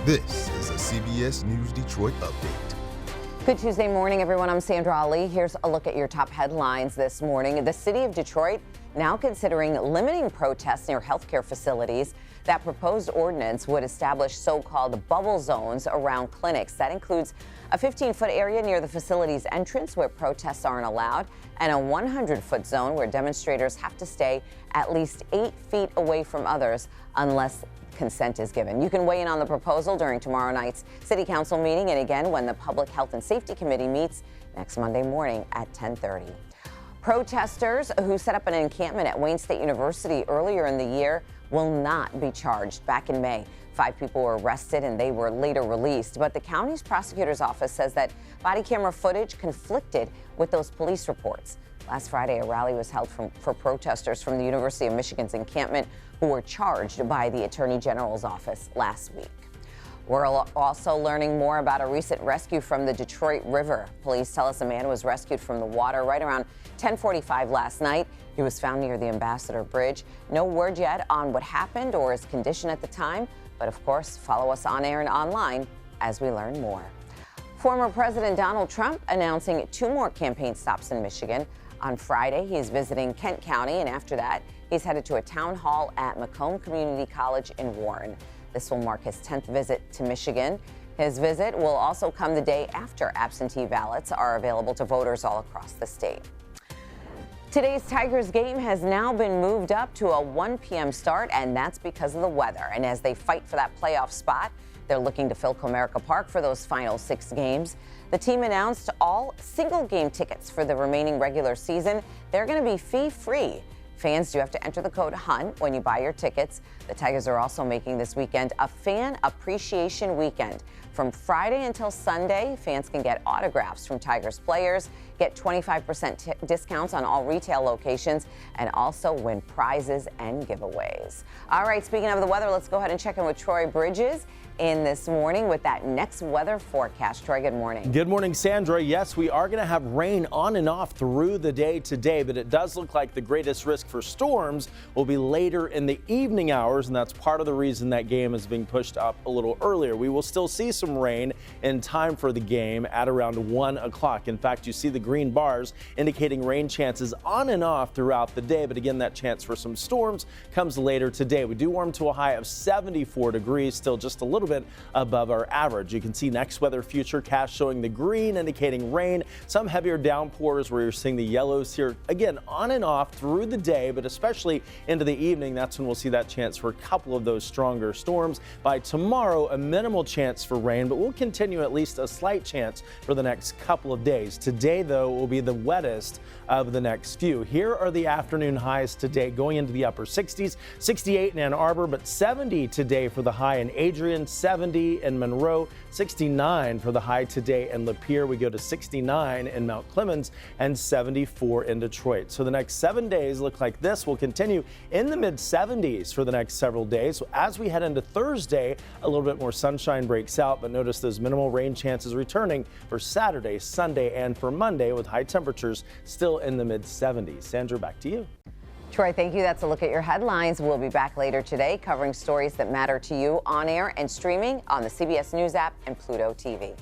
This is a CBS News Detroit update. Good Tuesday morning, everyone. I'm Sandra Ali. Here's a look at your top headlines this morning. The city of Detroit now considering limiting protests near healthcare facilities. That proposed ordinance would establish so-called bubble zones around clinics. That includes a 15-foot area near the facility's entrance where protests aren't allowed, and a 100-foot zone where demonstrators have to stay at least 8 feet away from others unless consent is given. You can weigh in on the proposal during tomorrow night's City Council meeting and again when the Public Health and Safety Committee meets next Monday morning at 10:30. Protesters who set up an encampment at Wayne State University earlier in the year will not be charged. Back in May, 5 people were arrested and they were later released. But the county's prosecutor's office says that body camera footage conflicted with those police reports. Last Friday, a rally was held for protesters from the University of Michigan's encampment who were charged by the Attorney General's office last week. We're also learning more about a recent rescue from the Detroit River. Police tell us a man was rescued from the water right around 10:45 last night. He was found near the Ambassador Bridge. No word yet on what happened or his condition at the time, but of course, follow us on air and online as we learn more. Former President Donald Trump announcing 2 more campaign stops in Michigan. On Friday, he is visiting Kent County, and after that, he's headed to a town hall at Macomb Community College in Warren. This will mark his 10th visit to Michigan. His visit will also come the day after absentee ballots are available to voters all across the state. Today's Tigers game has now been moved up to a 1 p.m. start, and that's because of the weather. And as they fight for that playoff spot, they're looking to fill Comerica Park for those final 6 games. The team announced all single-game tickets for the remaining regular season. They're going to be fee-free. Fans do have to enter the code HUNT when you buy your tickets. The Tigers are also making this weekend a fan appreciation weekend. From Friday until Sunday, fans can get autographs from Tigers players, get 25% discounts on all retail locations, and also win prizes and giveaways. All right, speaking of the weather, let's go ahead and check in with Troy Bridges in this morning with that next weather forecast. Troy, good morning. Good morning, Sandra. Yes, we are going to have rain on and off through the day today, but it does look like the greatest risk for storms will be later in the evening hours, and that's part of the reason that game is being pushed up a little earlier. We will still see some rain in time for the game at around 1 o'clock. In fact, you see the green bars indicating rain chances on and off throughout the day, but again, that chance for some storms comes later today. We do warm to a high of 74 degrees, still just a little bit above our average. You can see next weather futurecast showing the green indicating rain, some heavier downpours where you're seeing the yellows here. Again, on and off through the day, but especially into the evening, that's when we'll see that chance for a couple of those stronger storms. By tomorrow, a minimal chance for rain, but we'll continue at least a slight chance for the next couple of days. Today, though, will be the wettest of the next few. Here are the afternoon highs today, going into the upper 60s, 68 in Ann Arbor, but 70 today for the high in Adrian, 70 in Monroe, 69 for the high today in Lapeer. We go to 69 in Mount Clemens and 74 in Detroit. So the next 7 days look like this. Will continue in the mid 70s for the next several days. So as we head into Thursday, a little bit more sunshine breaks out, but notice those minimal rain chances returning for Saturday, Sunday, and for Monday with high temperatures still in the mid 70s. Sandra, back to you. Troy, thank you. That's a look at your headlines. We'll be back later today covering stories that matter to you on air and streaming on the CBS News app and Pluto TV.